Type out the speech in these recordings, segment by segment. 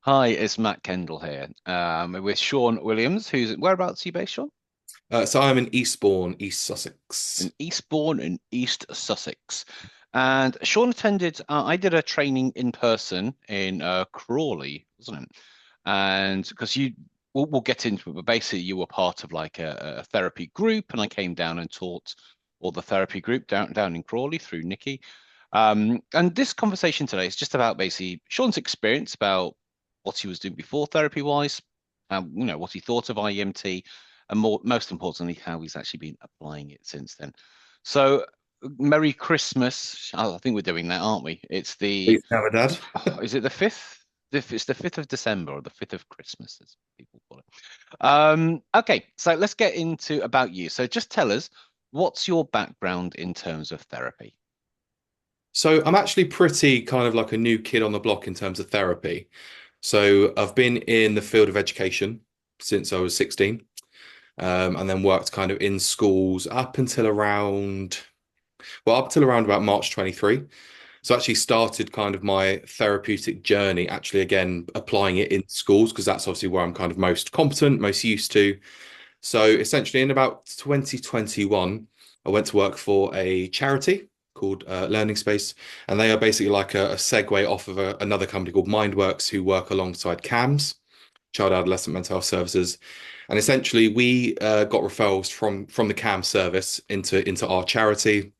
Hi, it's Matt Kendall here, with Shawn Williams, whereabouts are you based, Shawn? So I'm in Eastbourne, East In Sussex. Eastbourne in East Sussex. And Shawn attended, I did a training in person in Crawley, wasn't it? And because we'll get into it, but basically you were part of like a therapy group, and I came down and taught all the therapy group down in Crawley through Nikki. And this conversation today is just about basically Shawn's experience about what he was doing before therapy wise, what he thought of IEMT, and most importantly, how he's actually been applying it since then. So, Merry Christmas. I think we're doing that, aren't we? Please have a dad. Is it the 5th? It's the 5th of December or the 5th of Christmas, as people call it. Okay, so let's get into about you. So just tell us, what's your background in terms of therapy? So I'm actually pretty kind of like a new kid on the block in terms of therapy. So I've been in the field of education since I was 16, and then worked kind of in schools up until around about March 23. So I actually started kind of my therapeutic journey, actually again applying it in schools because that's obviously where I'm kind of most competent, most used to. So essentially, in about 2021, I went to work for a charity called Learning Space, and they are basically like a segue off of another company called Mindworks, who work alongside CAMS, Child Adolescent Mental Health Services. And essentially, we got referrals from the CAMS service into our charity,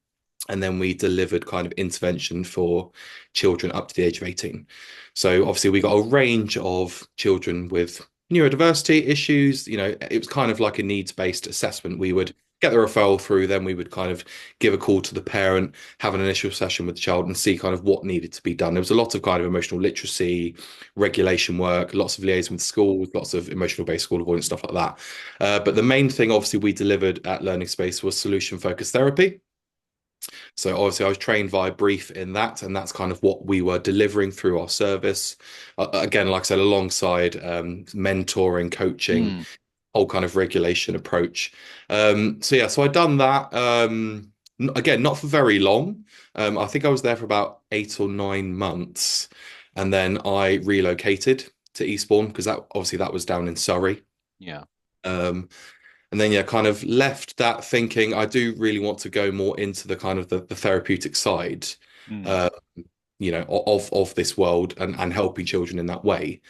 and then we delivered kind of intervention for children up to the age of 18. So obviously we got a range of children with neurodiversity issues. It was kind of like a needs-based assessment. We would get the referral through, then we would kind of give a call to the parent, have an initial session with the child and see kind of what needed to be done. There was a lot of kind of emotional literacy, regulation work, lots of liaison with schools, lots of emotional-based school avoidance, stuff like that. But the main thing obviously we delivered at Learning Space was solution-focused therapy. So obviously, I was trained via brief in that, and that's kind of what we were delivering through our service. Again, like I said, alongside mentoring, coaching, Hmm. whole kind of regulation approach. So yeah, so I done that. Again, not for very long. I think I was there for about 8 or 9 months, and then I relocated to Eastbourne because that was down in Surrey. Yeah. Um, and then yeah, kind of left that thinking I do really want to go more into the kind of the therapeutic side, Hmm. uh, of this world and helping children in that way.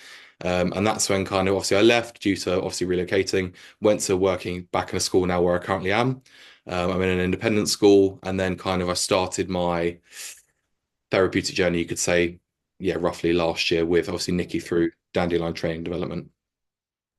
And that's when kind of obviously I left due to obviously relocating, went to working back in a school now where I currently am. I'm in an independent school, and then kind of I started my therapeutic journey, you could say, yeah, roughly last year with obviously Nikki through Dandelion Training Development.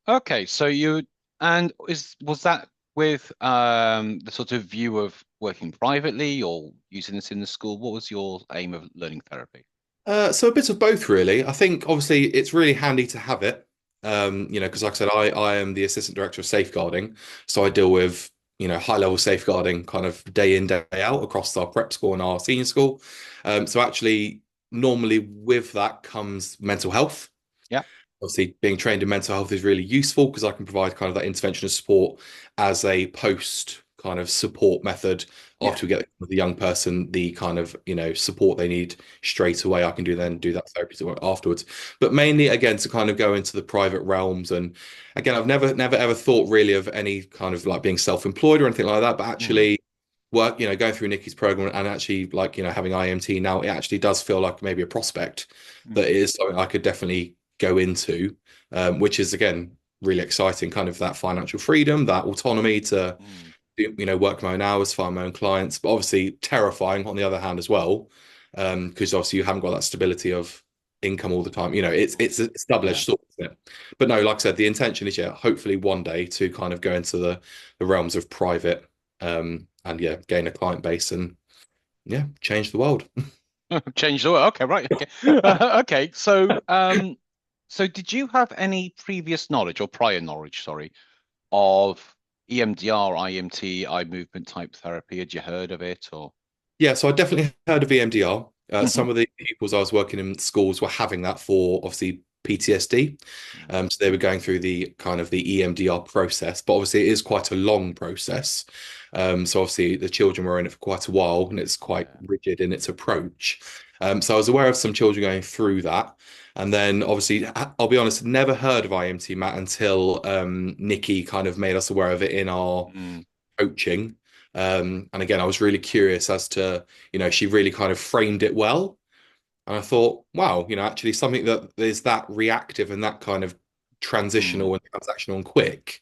Okay, so you and is was that with the sort of view of working privately or using this in the school? What was your aim of learning therapy? So a bit of both, really. I think obviously it's really handy to have it. Because like I said, I am the assistant director of safeguarding, so I deal with high level safeguarding kind of day in day out across our prep school and our senior school. So actually, normally with that comes mental health. Yeah. Obviously, being trained in mental health is really useful because I can provide kind of that intervention and support as a post kind of support method Yeah. after we get the young person the kind of support they need straight away. I can do that therapy work afterwards. But mainly again to kind of go into the private realms. And again, I've never ever thought really of any kind of like being self-employed or anything like that, but Hmm. actually work, going through Nikki's program and actually like, having IMT now, it actually does feel like maybe a prospect that Hmm. it is something I could definitely go into, which is again really exciting. Kind of that financial freedom, that autonomy to Hmm. work my own hours, find my own clients, but obviously terrifying on the other hand as well, because obviously you haven't got that stability of income all the time. It's Yeah. double-edged sword, isn't it? But no, like I said, the intention is yeah, hopefully one day to kind of go into the realms of private, and yeah, gain a client base and yeah, change the world. Change the word. Okay, right. Okay. Okay. So did you have any previous knowledge or prior knowledge, sorry, of EMDR, IMT, eye movement type therapy? Had you heard of it or? Yeah, so I definitely heard of EMDR. Mhm. Some of the pupils I was working in schools were having that for obviously PTSD. So they were going through the kind of the EMDR process, but obviously it is quite a long process. So obviously the children were in it for quite a while, and it's quite Yeah. rigid in its approach. So I was aware of some children going through that. And then obviously, I'll be honest, never heard of IMT, Matt, until Nikki kind of made us aware of it in our Mm, coaching. And again, I was really curious as to, she really kind of framed it well. And I thought, wow, actually something that is that reactive and that kind of mm, transitional and transactional and quick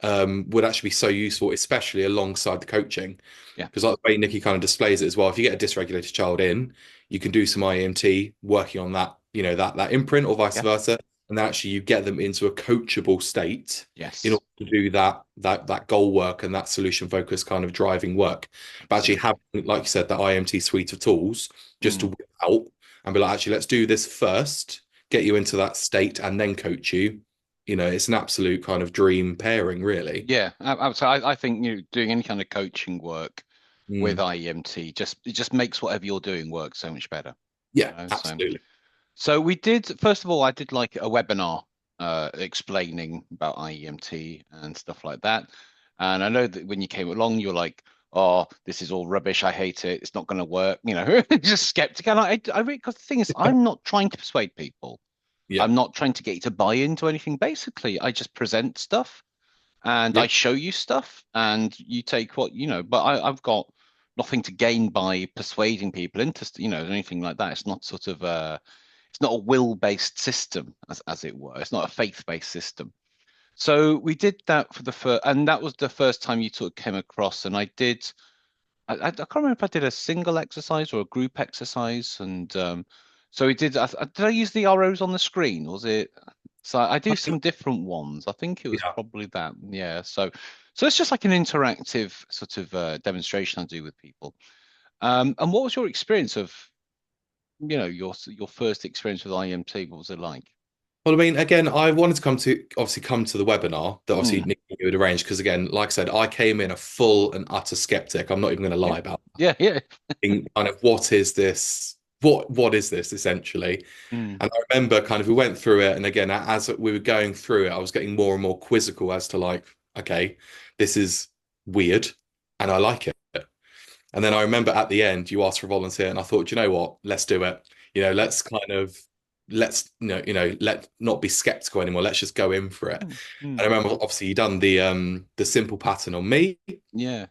would actually be so useful, especially alongside the coaching. yeah. Because like the way Nikki kind of displays it as well, if you get a dysregulated child in, you can do some IEMT working on that, that imprint or vice Yeah. versa. And then actually you get them into a coachable state in Yes. order to do that goal work and that solution focused kind of driving work. But actually Absolutely. having, like you said, the IMT suite of tools just to Mm. whip out and be like, actually, let's do this first, get you into that state and then coach you. It's an absolute kind of dream pairing, really. Yeah. So I think doing any kind of coaching work with Mm. IEMT it just makes whatever you're doing work so much better. Yeah, So absolutely. we did first of all I did like a webinar explaining about IEMT and stuff like that. And I know that when you came along, you were like, "Oh, this is all rubbish. I hate it. It's not going to work." Just skeptical. And because the thing is, I'm not trying to persuade people. Yeah, I'm not trying to get you to buy into anything. Basically, I just present stuff and yeah, I show you stuff, and you take But I've got nothing to gain by persuading people into, anything like that. It's not sort of it's not a will-based system, as it were. It's not a faith-based system. So we did that for the first, and that was the first time you came across. And I did. I can't remember if I did a single exercise or a group exercise, and so we did. Did I use the arrows on the screen? Was it? So I do some different ones. I think it was yeah. probably that. Yeah. So it's just like an interactive sort of demonstration I do with people. And what was your experience of, your first experience with IMT? What was it like? Well, I mean, again, I wanted to come to the webinar that obviously Mm, Nick had arranged because again, like I said, I came in a full and utter skeptic. I'm not even going to yeah. lie about Yeah. Yeah. kind of what is this? What is this essentially? Mm, And I remember kind of we went through it, and again, as we were going through it, I was getting more and more quizzical as to like, okay, this is weird, and I like it. And then I remember at the end, you asked for a volunteer, and I thought, you know what, let's do it. Let's kind of let not be skeptical anymore. Let's just go in for it. mm, And I mm. remember obviously you done the simple pattern on me. Yeah.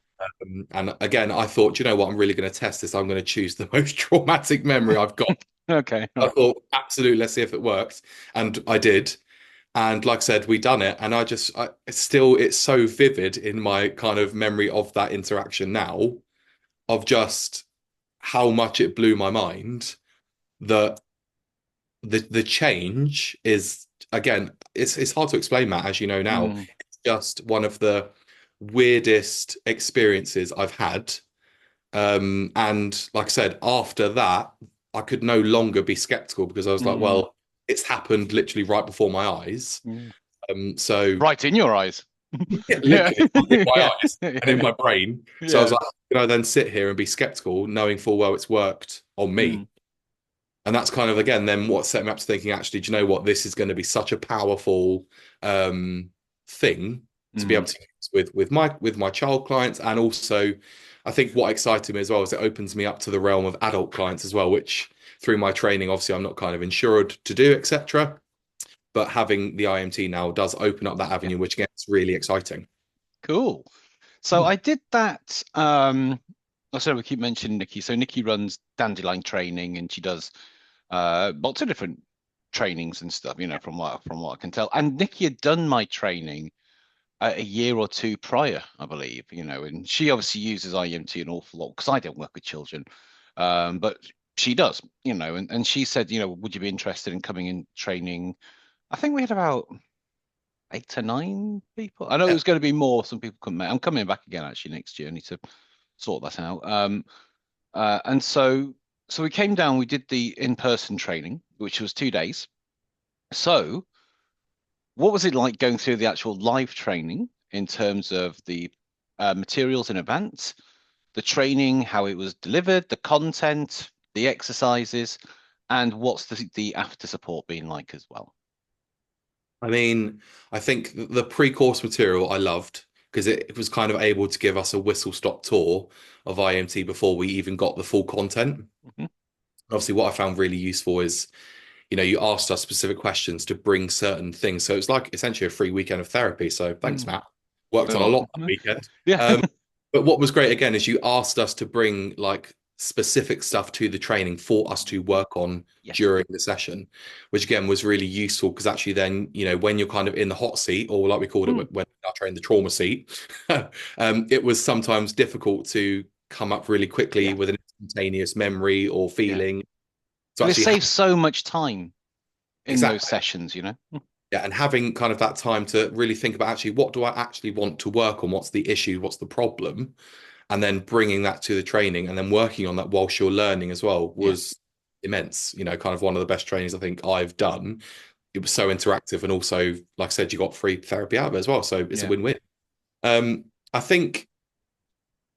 And again, I thought, you know what, I'm really going to test this. I'm going to choose the most traumatic memory I've got. Okay. All I right. thought, absolutely, let's see if it works. And I did. And like I said, we done it. And it's so vivid in my kind of memory of that interaction now, of just how much it blew my mind that the change is again, it's hard to explain, Matt, as you know now. Mm, It's just one of the weirdest experiences I've had. And like I said, after that, I could no longer be skeptical because I was like, mm, well, it's happened literally right before my eyes. mm. So Right in your eyes. yeah, Yeah. literally in my Yeah. eyes and in Yeah. my brain. So I was Yeah. like, can I then sit here and be skeptical, knowing full well it's worked on me? Mm, And that's kind of again then what set me up to thinking, actually, do you know what? This is going to be such a powerful thing to be able mm. to use with my child clients. And also I think what excited me as well is it opens me up to the realm of adult clients as well, which through my training, obviously I'm not kind of insured to do, etc. But having the IMT now does open up that Yeah. avenue, which gets really exciting. Cool. So Hmm. I did that. I said we keep mentioning Nikki. So Nikki runs dandelion training, and she does lots of different trainings and stuff. From what I can tell. And Nikki had done my training a year or two prior, I believe. And she obviously uses IEMT an awful lot because I don't work with children, but she does. And she said, would you be interested in coming in training? I think we had about 8 to 9 people. I know it Yeah. was going to be more. Some people couldn't make. I'm coming back again actually next year. I need to sort that out. And so we came down. We did the in-person training, which was 2 days. So, what was it like going through the actual live training in terms of the materials in advance, the training, how it was delivered, the content, the exercises, and what's the after support been like as well? I mean, I think the pre-course material I loved. because it was kind of able to give us a whistle-stop tour of IEMT before we even got the full content. Mhm. Obviously, what I found really useful is, you asked us specific questions to bring certain things. So it's like essentially a free weekend of therapy. So thanks, Mm. Matt. Worked Very on a lot welcome. that weekend. Yeah. But what was great again is you asked us to bring like specific stuff to the training for us to work on Yes. during the session, which again was really useful because actually then, when you're kind of in the hot seat, or like we called it Mm. when I trained, the trauma seat, it was sometimes difficult to come up really quickly Yeah. with an instantaneous memory or Yeah. feeling. So And it actually, saves so much time in those exactly. sessions, you know? Yeah, and having kind of that time to really think about actually what do I actually want to work on? What's the issue? What's the problem? And then bringing that to the training and then working on that whilst you're learning as well Yeah. was immense. Kind of one of the best trainings I think I've done. It was so interactive, and also, like I said, you got free therapy out of it as well. So it's a Yeah. win-win. I think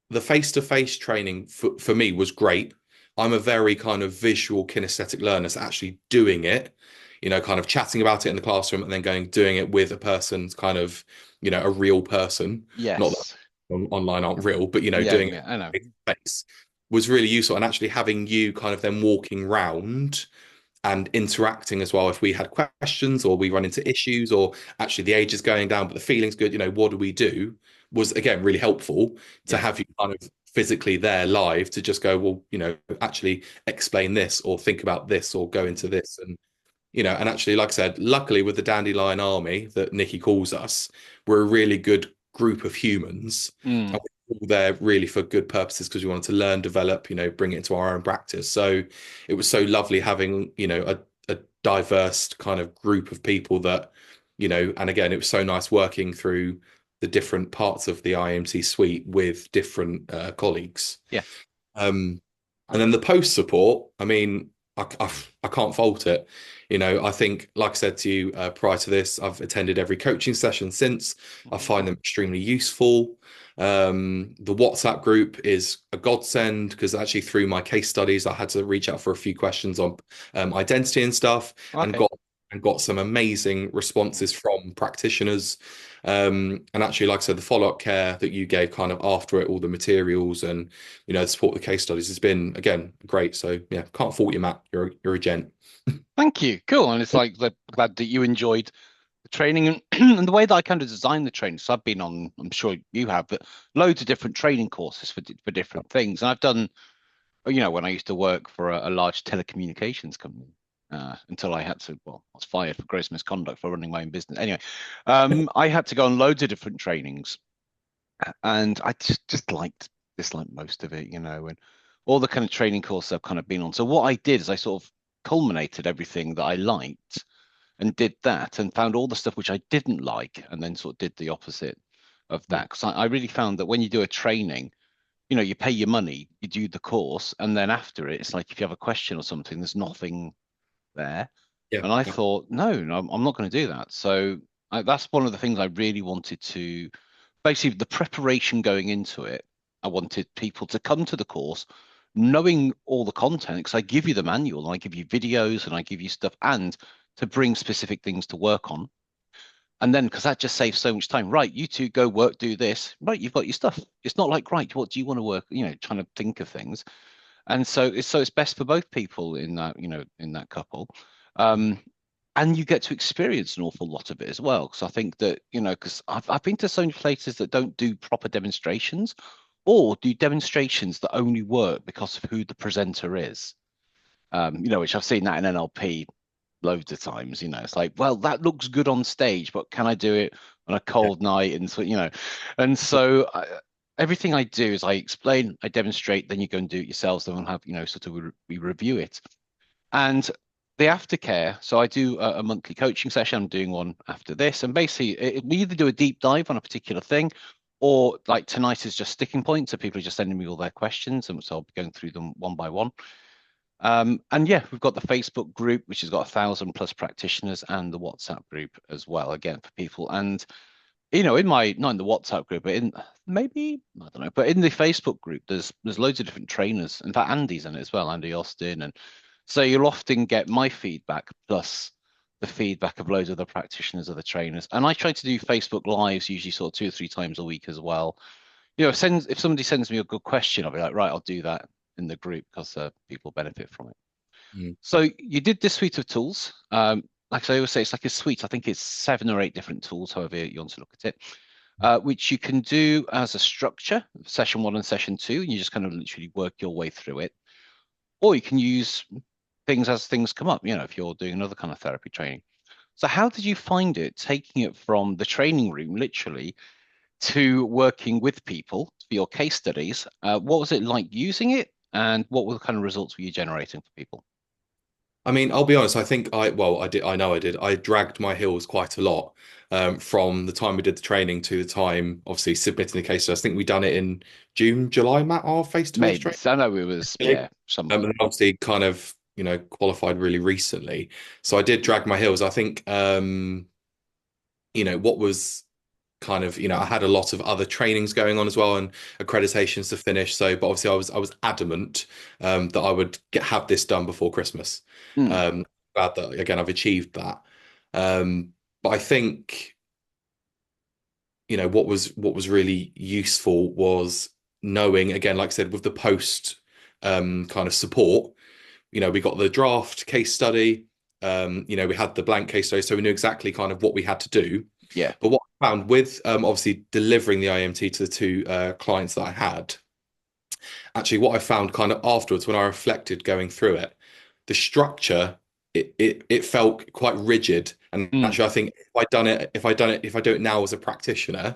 the face-to-face training for me was great. I'm a very kind of visual kinesthetic learner, so actually doing it, kind of chatting about it in the classroom and then going doing it with a person, kind of, a real person. Not that Yes. online aren't real, but Yeah. doing Yeah. it I know. face to face was really useful. And actually having you kind of then walking round and interacting as well. If we had questions or we run into issues, or actually the age is going down, but the feeling's good, what do we do? Was again really helpful to Yeah. have you kind of physically there live to just go, well, actually explain this or think about this or go into this. And actually, like I said, luckily with the Dandelion Army that Nikki calls us, we're a really good group of humans. Mm. And we're all there really for good purposes because we wanted to learn, develop, bring it into our own practice. So it was so lovely having, a diverse kind of group of people that, and again, it was so nice working through the different parts of the IMT suite with different colleagues. Yeah. Um, and then the post support, I mean, I can't fault it. I think, like I said to you prior to this, I've attended every coaching session since. I Mhm. find them extremely useful. The WhatsApp group is a godsend because actually through my case studies, I had to reach out for a few questions on identity and stuff, and Okay. got some amazing responses from practitioners. And actually, like I said, the follow-up care that you gave kind of after it, all the materials and the support the case studies has been again great. So yeah, can't fault you, Matt. You're a gent. Thank you. Cool. And it's like glad that you enjoyed the training and, and the way that I kind of designed the training. So I've been on, I'm sure you have, but loads of different training courses for different things. And I've done, when I used to work for a large telecommunications company, until I had to, well, I was fired for gross misconduct for running my own business. Anyway, I had to go on loads of different trainings, and I just disliked most of it, and all the kind of training courses I've kind of been on. So what I did is I sort of culminated everything that I liked and did that, and found all the stuff which I didn't like, and then sort of did the opposite of Mm. that. Because I really found that when you do a training, you pay your money, you do the course, and then after it, it's like if you have a question or something, there's nothing there. Yeah, And I yeah, thought, no, I'm not going to do that. So that's one of the things I really wanted to, basically, the preparation going into it. I wanted people to come to the course knowing all the content because I give you the manual and I give you videos and I give you stuff and to bring specific things to work on. And then because that just saves so much time. Right, you two go work, do this. Right, you've got your stuff. It's not like, right, what do you want to work? Trying to think of things. And so it's best for both people in that couple. Um, and you get to experience an awful lot of it as well. Because I think that, because I've been to so many places that don't do proper demonstrations or do demonstrations that only work because of who the presenter is. Which I've seen that in NLP loads of times. It's like, well, that looks good on stage, but can I do it on a yeah, cold night? And so everything I do is I explain, I demonstrate, then you go and do it yourselves. Then we'll have, sort of we review it. And the aftercare, so I do a monthly coaching session. I'm doing one after this, and basically we either do a deep dive on a particular thing, or like tonight is just sticking points. So people are just sending me all their questions, and so I'll be going through them one by one. And yeah, we've got the Facebook group, which has got 1,000+ practitioners, and the WhatsApp group as well, again for people. And in my not in the WhatsApp group, but in maybe I don't know, but in the Facebook group, there's loads of different trainers. In fact, Andy's in it as well, Andy Austin, and so you'll often get my feedback plus the feedback of loads of the practitioners, other trainers. And I try to do Facebook Lives usually sort of 2 or 3 times a week as well. If somebody sends me a good question, I'll be like, right, I'll do that in the group because people benefit from it. Mm. So you did this suite of tools. Like I always say, it's like a suite. I think it's 7 or 8 different tools, however you want to look at it, which you can do as a structure, session 1 and session 2, and you just kind of literally work your way through it. Or you can use things as things come up, if you're doing another kind of therapy training. So how did you find it, taking it from the training room, literally, to working with people for your case studies? What was it like using it, and what were the kind of results were you generating for people? I mean, I'll be honest. I did. I know I did. I dragged my heels quite a lot from the time we did the training to the time, obviously, submitting the case. So I think we done it in June, July, Matt, our face-to-face Maybe. training. So I know it was, yeah, some And point. then obviously kind of, qualified really recently. So I did drag my heels. I think, what was kind of, I had a lot of other trainings going on as well and accreditations to finish. So, but obviously I was adamant that I would have this done before Christmas. Mm, Glad that again I've achieved that. But I think, what was really useful was knowing, again, like I said, with the post kind of support, we got the draft case study, we had the blank case study, so we knew exactly kind of what we had to do. yeah, But what I found with obviously delivering the IEMT to the two clients that I had, actually what I found kind of afterwards when I reflected going through it, the structure, it felt quite rigid. And mm, actually I think if I do it now as a practitioner,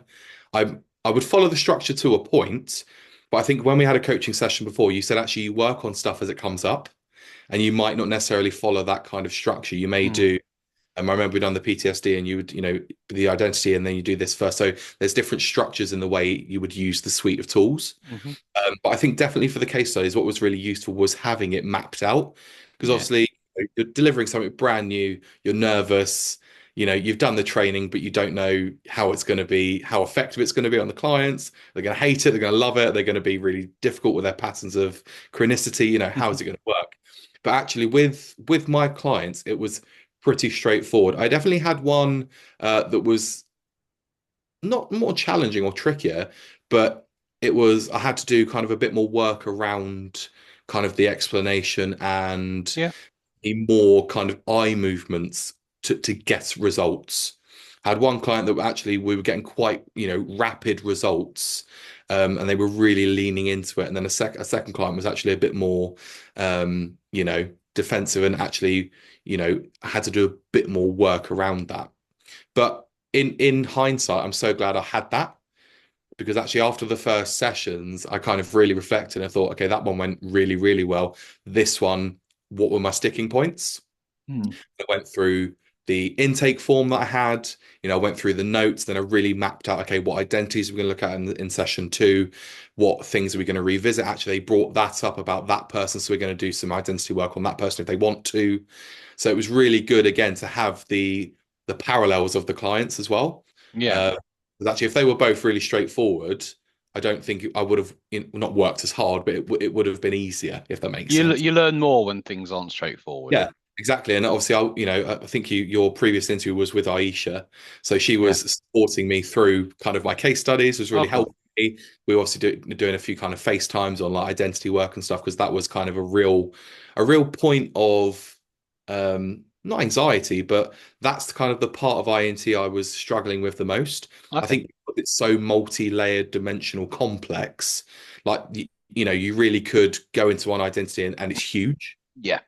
I would follow the structure to a point. But I think when we had a coaching session before, you said actually you work on stuff as it comes up and you might not necessarily follow that kind of structure. You may mm, do I remember we'd done the PTSD and you would, the identity and then you do this first. So there's different structures in the way you would use the suite of tools. hmm, But I think definitely for the case studies, what was really useful was having it mapped out because yeah, obviously you're delivering something brand new, you're nervous, you've done the training, but you don't know how it's going to be, how effective it's going to be on the clients. They're going to hate it, they're going to love it, they're going to be really difficult with their patterns of chronicity, how is it going to work? But actually with my clients, it was pretty straightforward. I definitely had one that was not more challenging or trickier, but I had to do kind of a bit more work around kind of the explanation and yeah, the more kind of eye movements to get results. I had one client that actually we were getting quite, rapid results, and they were really leaning into it. And then a second client was actually a bit more, defensive and actually, had to do a bit more work around that. But in hindsight, I'm so glad I had that because actually after the first sessions, I kind of really reflected and thought, okay, that one went really, really well. This one, what were my sticking points? mm, I went through the intake form that I had. I went through the notes. Then I really mapped out, okay, what identities are we going to look at in session 2? What things are we going to revisit? Actually, they brought that up about that person. So we're going to do some identity work on that person if they want to. So it was really good, again, to have the parallels of the clients as well. yeah. Uh, 'Cause actually, if they were both really straightforward, I don't think I would have not worked as hard, but it would have been easier, if that makes You sense. you learn more when things aren't straightforward. Yeah, exactly. And obviously, I think your previous interview was with Aisha, so she Yeah. was supporting me through kind of my case studies, was Oh, really cool. helping me. We were obviously doing a few kind of FaceTimes on like identity work and stuff because that was kind of a real point of not anxiety, but that's the kind of the part of INT I was struggling with the most. I Okay. think because it's so multi-layered, dimensional, complex. Like you really could go into one identity and it's huge. Yeah.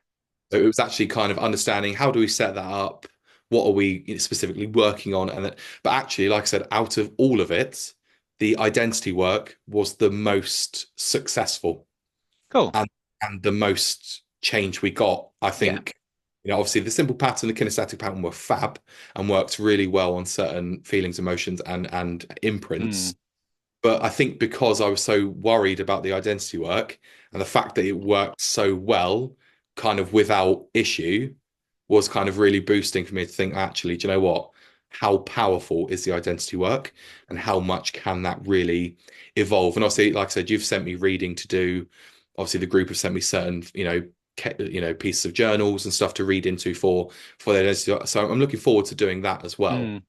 So it was actually kind of understanding how do we set that up? What are we specifically working on? But actually, like I said, out of all of it, the identity work was the most successful Cool. and the most change we got. I Yeah. think, obviously the simple pattern, the kinesthetic pattern were fab and worked really well on certain feelings, emotions, and Mm, imprints. But I think because I was so worried about the identity work and the fact that it worked so well, kind of without issue, was kind of really boosting for me to think, actually, do you know what? How powerful is the identity work and how much can that really evolve? And obviously, like I said, you've sent me reading to do. Obviously, the group have sent me certain, pieces of journals and stuff to read into for their identity. So I'm looking forward to doing that as well.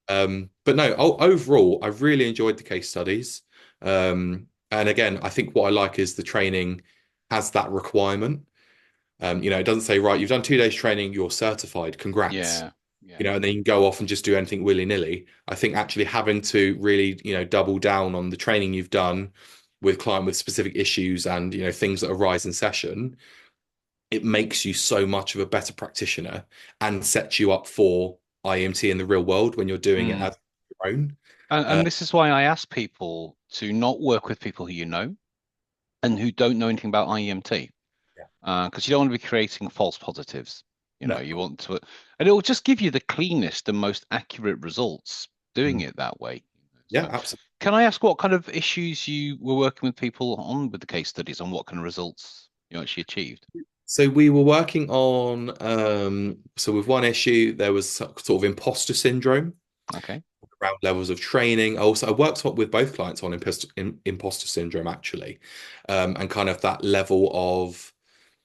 Mm, But no, overall, I've really enjoyed the case studies. And again, I think what I like is the training has that requirement. It doesn't say, right, you've done 2 days training, you're certified, congrats. yeah, yeah. And then you can go off and just do anything willy-nilly. I think actually having to really, double down on the training you've done with client with specific issues and, things that arise in session, it makes you so much of a better practitioner and sets you up for IEMT in the real world when you're doing it Mm. as your own. And Uh, this is why I ask people to not work with people who you know and who don't know anything about IEMT, yeah. because you don't want to be creating false positives. No. You want to, and it will just give you the cleanest and most accurate results doing Mm. it that way. Yeah, So, absolutely. can I ask what kind of issues you were working with people on with the case studies and what kind of results you actually achieved? So we were working on, so with one issue, there was sort of imposter syndrome Okay. around levels of training. Also, I worked with both clients on imposter syndrome actually, and kind of that level of,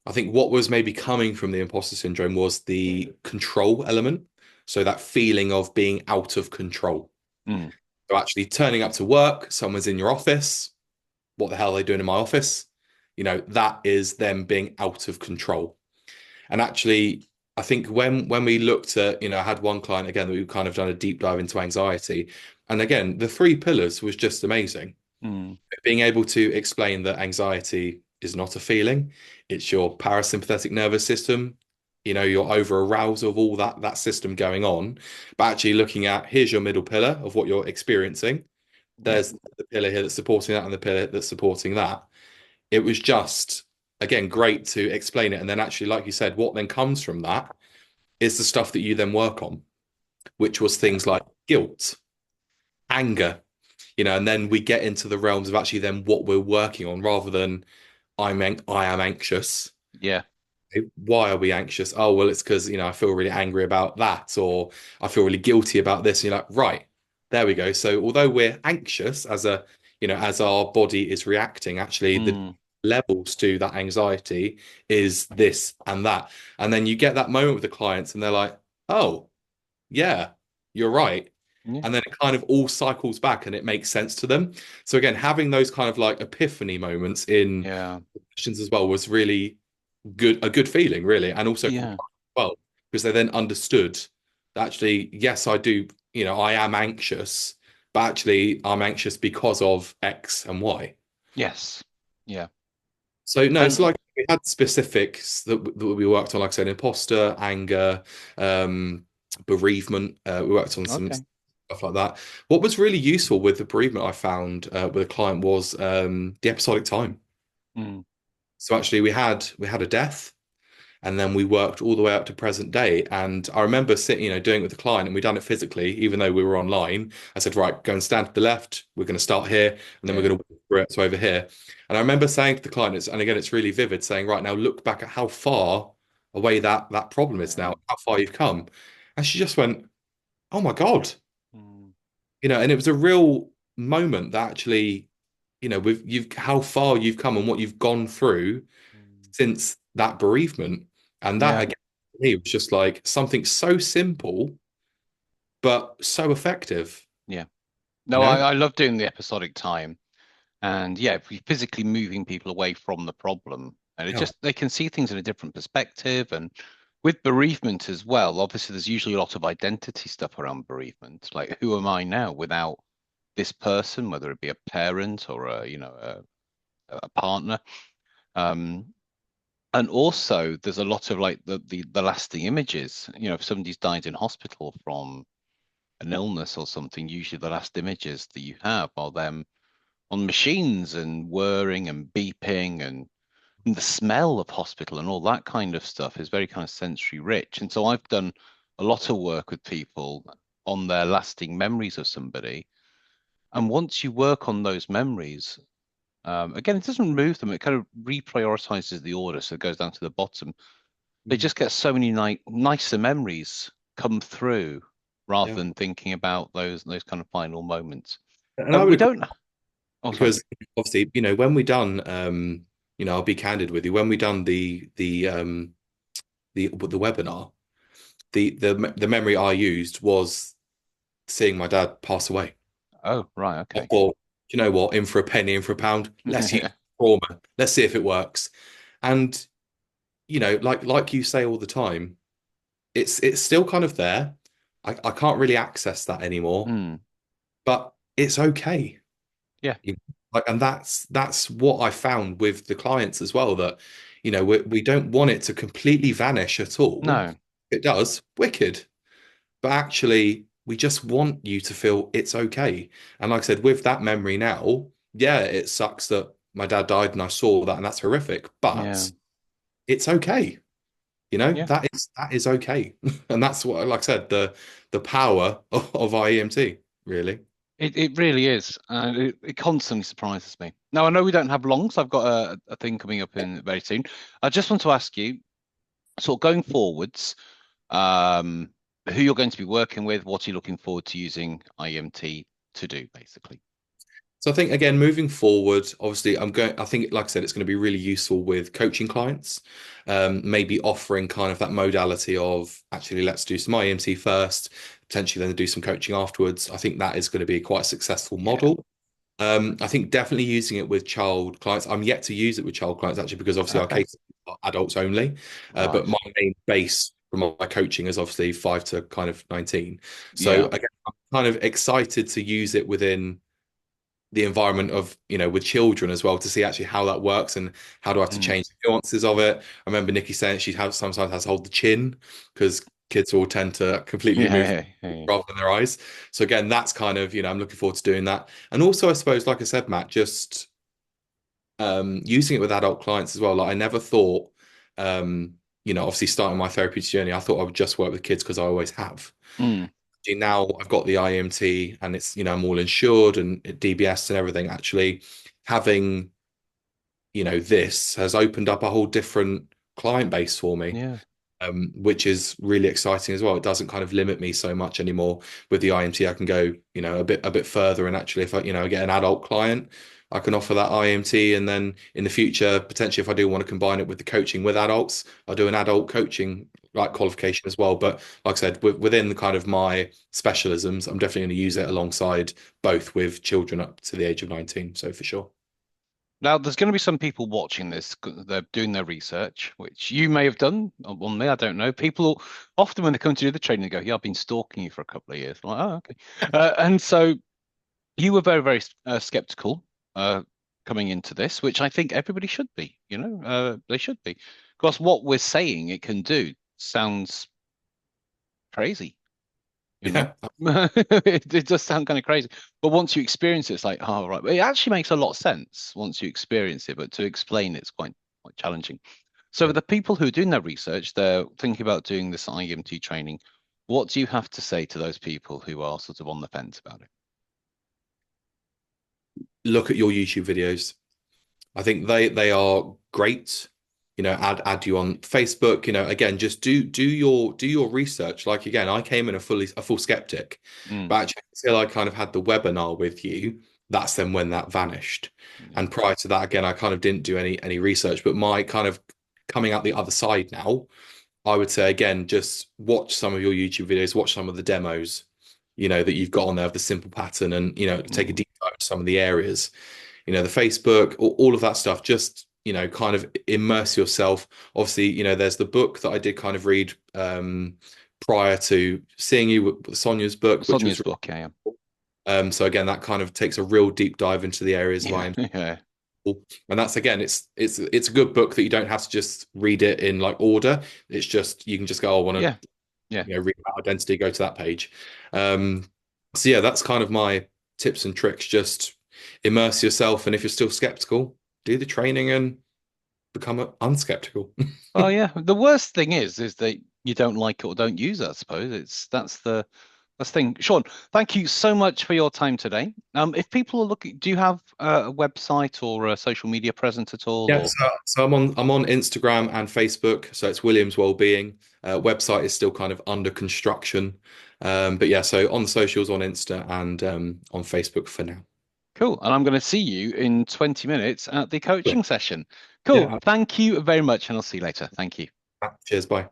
I think what was maybe coming from the imposter syndrome was the control element. So that feeling of being out of control. Mm, So actually turning up to work, someone's in your office. What the hell are they doing in my office? That is them being out of control. And actually, I think when we looked at, I had one client again that we've kind of done a deep dive into anxiety. And again, the three pillars was just amazing. mm, Being able to explain that anxiety is not a feeling, it's your parasympathetic nervous system, your over arousal of all that system going on. But actually looking at here's your middle pillar of what you're experiencing. yeah. There's the pillar here that's supporting that and the pillar that's supporting that. It was just, again, great to explain it. And then actually, like you said, what then comes from that is the stuff that you then work on, which was Yeah. things like guilt, anger, and then we get into the realms of actually then what we're working on rather than I am anxious. Yeah. Why are we anxious? Oh, well, it's because, I feel really angry about that, or I feel really guilty about this. And you're like, right, there we go. So although we're anxious as our body is reacting, actually the Mm, levels to that anxiety is this and that. And then you get that moment with the clients and they're like, oh, yeah, you're right. yeah. And then it kind of all cycles back and it makes sense to them. So again, having those kind of like epiphany moments in Yeah. sessions as well was really a good feeling, really, and also for the Yeah. client as well, because they then understood that actually, yes, I do, I am anxious, but actually I'm anxious because of X and Y. Yes. Yeah. So no, And so like we had specifics that we worked on, like I said, imposter, anger, um, bereavement. We worked on some okay. stuff like that. What was really useful with the bereavement I found with a client was the episodic time. Mm, So actually, we had a death, and then we worked all the way up to present day. And I remember sitting, doing it with the client, and we done it physically, even though we were online. I said, right, go and stand to the left. We're going to start here, and then we're yeah. going to walk through it to over here. And I remember saying to the client, and again, it's really vivid, saying, right now, look back at how far away that problem is Yeah. now, how far you've come. And she just went, oh my God, Mm, and it was a real moment that actually, with you've how far you've come and what you've gone through mm. since that bereavement. And that Yeah. again, for me was just like something so simple, but so effective, Yeah. you No, know? I love doing the episodic time. And yeah, if we physically moving people away from the problem, and it Yeah. just they can see things in a different perspective. And with bereavement as well, obviously there's usually a lot of identity stuff around bereavement. Like, who am I now without this person, whether it be a parent or a partner? Um, and also there's a lot of like the lasting images. If somebody's died in hospital from an illness or something, usually the last images that you have are them on machines and whirring and beeping and the smell of hospital and all that kind of stuff is very kind of sensory rich. And so I've done a lot of work with people on their lasting memories of somebody. And once you work on those memories, again, it doesn't remove them. It kind of reprioritizes the order, so it goes down to the bottom. They Mm. just get so many nicer memories come through rather Yeah. than thinking about those kind of final moments. And I would We agree don't. Oh, sorry. because obviously, when we done I'll be candid with you. When we done the webinar, the memory I used was seeing my dad pass away. Oh, right, I okay. thought, you know what, in for a penny, in for a pound. Let's use trauma. Let's see if it works. And like you say all the time, it's still kind of there. I can't really access that anymore, Hmm. but it's okay. Yeah. You and that's what I found with the clients as well, that we don't want it to completely vanish at all. No. It does, wicked, but actually we just want you to feel it's okay. And like I said, with that memory now, yeah, it sucks that my dad died and I saw that and that's horrific, Yeah. but it's okay. Yeah. That is okay. And that's what, like I said, the power of IEMT, really. It really is. It constantly surprises me. Now, I know we don't have long, so I've got a thing coming up in very soon. I just want to ask you, sort of going forwards, um, who you're going to be working with, what are you looking forward to using IEMT to do, basically? So I think again, moving forward, obviously, I think, like I said, it's going to be really useful with coaching clients, maybe offering kind of that modality of actually let's do some IMT first, potentially then do some coaching afterwards. I think that is going to be quite a successful Yeah. model. I think definitely using it with child clients. I'm yet to use it with child clients actually because obviously our Okay. cases are adults only, but Right. my main base for my coaching is obviously 5 to kind of 19. So Yeah. again, I'm kind of excited to use it within the environment of with children as well, to see actually how that works and how do I have to Mm. change the nuances of it. I remember Nikki saying sometimes has to hold the chin because kids will tend to completely Yeah. move Yeah. Yeah. rather than their eyes. So again, that's kind of I'm looking forward to doing that. And also I suppose, like I said, Matt, just using it with adult clients as well. Like I never thought, obviously starting my therapeutic journey, I thought I would just work with kids because I always have. Mm. Now I've got the IMT and it's, I'm all insured and DBS and everything. Actually, having, this has opened up a whole different client base for me, Yeah. which is really exciting as well. It doesn't kind of limit me so much anymore. With the IMT, I can go, a bit further. And actually, if I get an adult client, I can offer that IMT. And then in the future, potentially, if I do want to combine it with the coaching with adults, I'll do an adult coaching like qualification as well. But like I said, within the kind of my specialisms, I'm definitely going to use it alongside both with children up to the age of 19. So for sure. Now, there's going to be some people watching this. They're doing their research, which you may have done on me. I don't know. People often, when they come to do the training, they go, "Yeah, I've been stalking you for a couple of years." I'm like, oh, okay. And so you were very, very skeptical uh, coming into this, which I think everybody should be. They should be, because what we're saying it can do sounds crazy. you know. Yeah. It does sound kind of crazy. But once you experience it, it's like, oh, right. But it actually makes a lot of sense once you experience it, but to explain it's quite challenging. So for Yeah. the people who are doing their research, they're thinking about doing this IEMT training. What do you have to say to those people who are sort of on the fence about it? Look at your YouTube videos. I think they are great. Add you on Facebook. Again, just do your research. Like again, I came in a full skeptic, Mm, but actually until I kind of had the webinar with you, that's then when that vanished. yeah. And prior to that, again, I kind of didn't do any research. But my kind of coming out the other side now, I would say again, just watch some of your YouTube videos, watch some of the demos, that you've got on there of the simple pattern, and take a Mm, deep dive into some of the areas, the Facebook, all of that stuff. Just, kind of immerse yourself. Obviously, there's the book that I did kind of read prior to seeing you, Sonia's book, which was Sonia's book, yeah, so again, that kind of takes a real deep dive into the areas of yeah, IM. yeah, And that's again, it's a good book that you don't have to just read it in like order. It's just you can just go, oh, I want yeah, to, yeah. read about identity, go to that page. Um, so yeah, that's kind of my tips and tricks. Just immerse yourself, and if you're still skeptical, do the training and become unskeptical. Well, yeah. The worst thing is that you don't like it or don't use it, I suppose. That's the thing. Shawn, thank you so much for your time today. If people are looking, do you have a website or a social media presence at all? Yeah, Or so I'm on Instagram and Facebook. So it's Williams Wellbeing. Website is still kind of under construction. But yeah, so on the socials, on Insta and on Facebook for now. Cool. And I'm going to see you in 20 minutes at the Yeah, coaching session. yeah. Cool. Thank you very much, and I'll see you later. Thank you. Cheers, bye.